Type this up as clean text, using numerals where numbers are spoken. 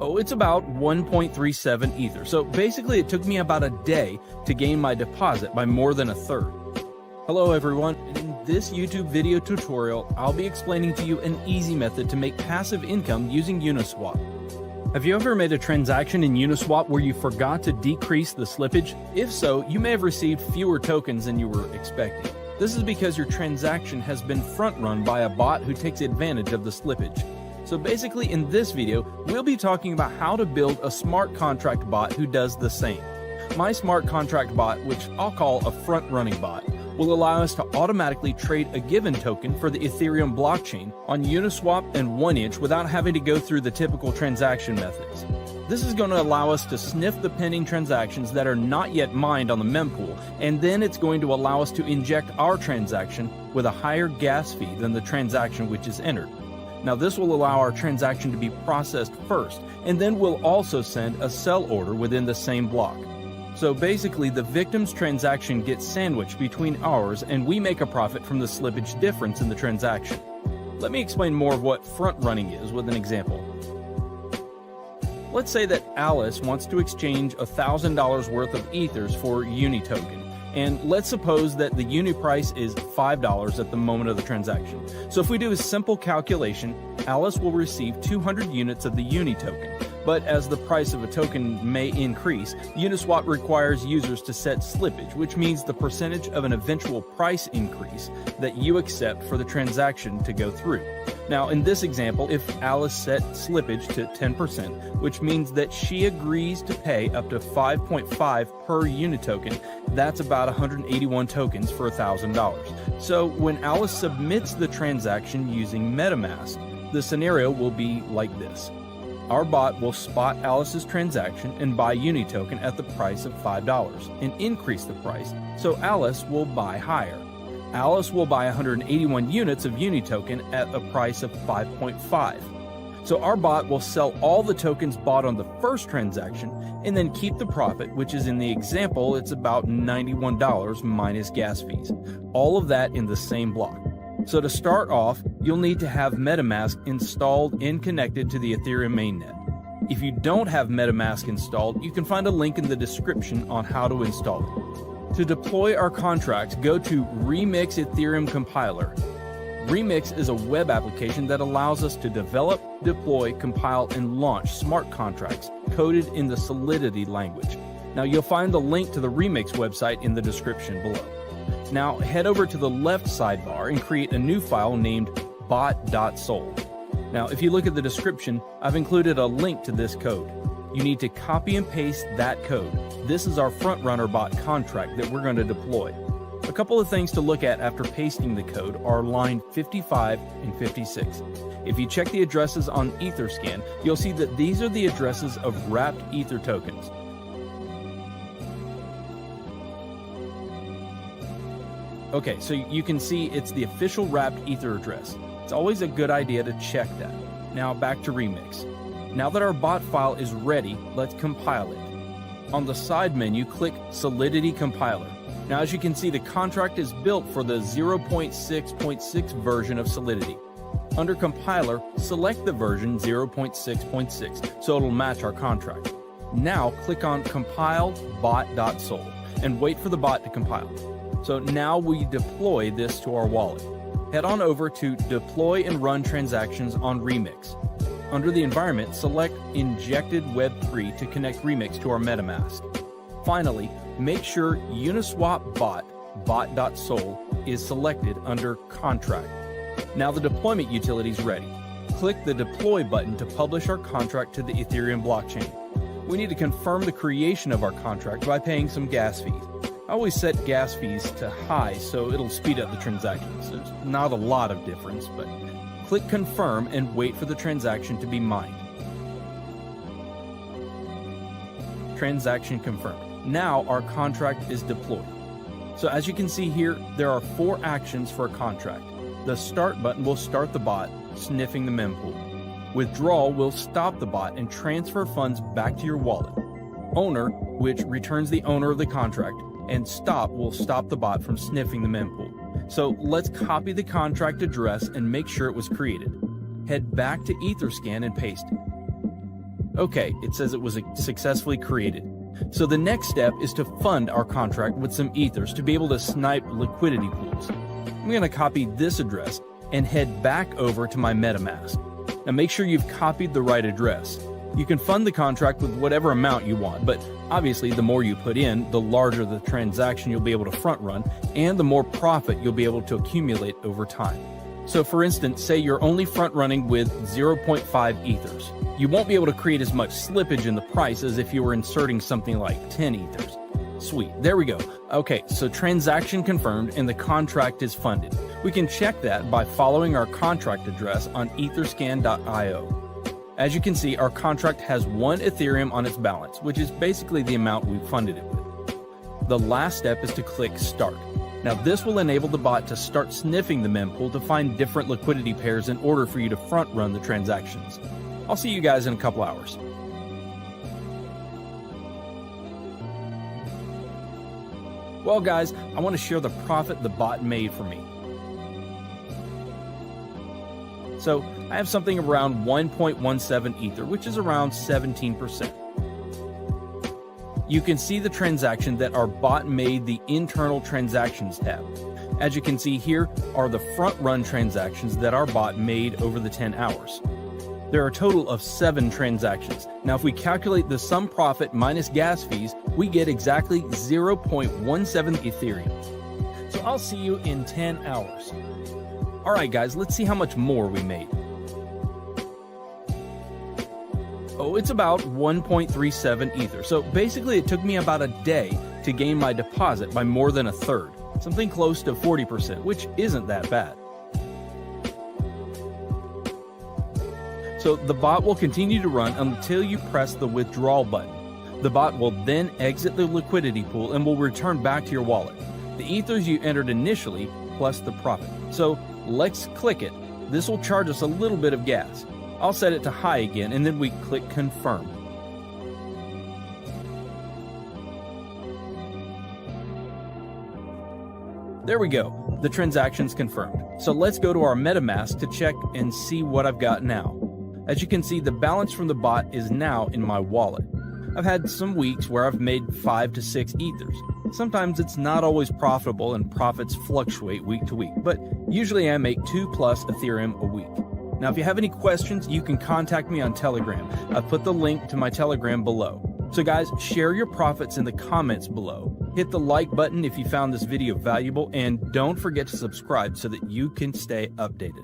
Oh, it's about 1.37 Ether. So basically it took me about a day to gain my deposit by more than a third. Hello everyone, and in this YouTube video tutorial, I'll be explaining to you an easy method to make passive income using Uniswap. Have you ever made a transaction in Uniswap where you forgot to decrease the slippage? If so, you may have received fewer tokens than you were expecting. This is because your transaction has been front-run by a bot who takes advantage of the slippage. So basically in this video, we'll be talking about how to build a smart contract bot who does the same. My smart contract bot, which I'll call a front-running bot, will allow us to automatically trade a given token for the Ethereum blockchain on Uniswap and 1inch without having to go through the typical transaction methods. This is going to allow us to sniff the pending transactions that are not yet mined on the mempool, and then it's going to allow us to inject our transaction with a higher gas fee than the transaction which is entered. Now this will allow our transaction to be processed first, and then we'll also send a sell order within the same block. So basically the victim's transaction gets sandwiched between ours, and we make a profit from the slippage difference in the transaction. Let me explain more of what front running is with an example. Let's say that Alice wants to exchange $1,000 worth of Ethers for Uni token. And let's suppose that the Uni price is $5 at the moment of the transaction. So if we do a simple calculation, Alice will receive 200 units of the Uni token. But as the price of a token may increase, Uniswap requires users to set slippage, which means the percentage of an eventual price increase that you accept for the transaction to go through. Now, in this example, if Alice set slippage to 10%, which means that she agrees to pay up to 5.5 per unit token, that's about 181 tokens for $1,000. So when Alice submits the transaction using MetaMask, the scenario will be like this. Our bot will spot Alice's transaction and buy Uni token at the price of $5 and increase the price, so Alice will buy higher. Alice will buy 181 units of Uni token at a price of 5.5. So our bot will sell all the tokens bought on the first transaction and then keep the profit, which is in the example, it's about $91 minus gas fees. All of that in the same block. So to start off, you'll need to have MetaMask installed and connected to the Ethereum mainnet. If you don't have MetaMask installed, you can find a link in the description on how to install it. To deploy our contract, go to Remix Ethereum Compiler. Remix is a web application that allows us to develop, deploy, compile, and launch smart contracts coded in the Solidity language. Now you'll find the link to the Remix website in the description below. Now head over to the left sidebar and create a new file named Bot.sol. Now if you look at the description, I've included a link to this code. You need to copy and paste that code. This is our front-runner bot contract that we're going to deploy. A couple of things to look at after pasting the code are line 55 and 56. If you check the addresses on Etherscan, you'll see that these are the addresses of wrapped Ether tokens. Okay, so you can see it's the official wrapped Ether address. It's always a good idea to check that. Now back to Remix. Now that our bot file is ready, let's compile it. On the side menu, click Solidity Compiler. Now as you can see, the contract is built for the 0.6.6 version of Solidity. Under Compiler, select the version 0.6.6 so it'll match our contract. Now click on Compile Bot.sol and wait for the bot to compile. So now we deploy this to our wallet. Head on over to Deploy and Run Transactions on Remix. Under the environment, select Injected Web3 to connect Remix to our MetaMask. Finally, make sure Uniswap Bot, Bot.sol, is selected under Contract. Now the deployment utility is ready. Click the Deploy button to publish our contract to the Ethereum blockchain. We need to confirm the creation of our contract by paying some gas fees. I always set gas fees to high so it'll speed up the transactions. There's not a lot of difference, but click Confirm and wait for the transaction to be mined. Transaction confirmed. Now our contract is deployed. So as you can see here, there are 4 actions for a contract. The Start button will start the bot, sniffing the mempool. Withdrawal will stop the bot and transfer funds back to your wallet. Owner, which returns the owner of the contract, and Stop will stop the bot from sniffing the mempool. So let's copy the contract address and make sure it was created. Head back to Etherscan and paste it. Okay, it says it was successfully created. So the next step is to fund our contract with some ethers to be able to snipe liquidity pools. I'm going to copy this address and head back over to my MetaMask. Now make sure you've copied the right address. You can fund the contract with whatever amount you want, but obviously the more you put in, the larger the transaction you'll be able to front run, and the more profit you'll be able to accumulate over time. So for instance, say you're only front running with 0.5 ethers. You won't be able to create as much slippage in the price as if you were inserting something like 10 ethers. Sweet, there we go. Okay, so transaction confirmed and the contract is funded. We can check that by following our contract address on etherscan.io. As you can see, our contract has 1 Ethereum on its balance, which is basically the amount we funded it with. The last step is to click Start. Now this will enable the bot to start sniffing the mempool to find different liquidity pairs in order for you to front run the transactions. I'll see you guys in a couple hours. Well guys, I want to share the profit the bot made for me. So I have something around 1.17 Ether, which is around 17%. You can see the transaction that our bot made the internal transactions tab. As you can see here are the front run transactions that our bot made over the 10 hours. There are a total of 7 transactions. Now if we calculate the sum profit minus gas fees, we get exactly 0.17 Ethereum. So I'll see you in 10 hours. Alright guys, let's see how much more we made. Oh, it's about 1.37 Ether. So basically it took me about a day to gain my deposit by more than a third. Something close to 40%, which isn't that bad. So the bot will continue to run until you press the withdrawal button. The bot will then exit the liquidity pool and will return back to your wallet. The ethers you entered initially plus the profit. So let's click it. This will charge us a little bit of gas. I'll set it to high again and then we click confirm. There we go. The transaction's confirmed. So let's go to our MetaMask to check and see what I've got now. As you can see, the balance from the bot is now in my wallet. I've had some weeks where I've made 5 to 6 ethers. Sometimes it's not always profitable and profits fluctuate week to week, but usually I make 2+ Ethereum a week. Now, if you have any questions, you can contact me on Telegram. I've put the link to my Telegram below. So guys, share your profits in the comments below. Hit the like button if you found this video valuable, and don't forget to subscribe so that you can stay updated.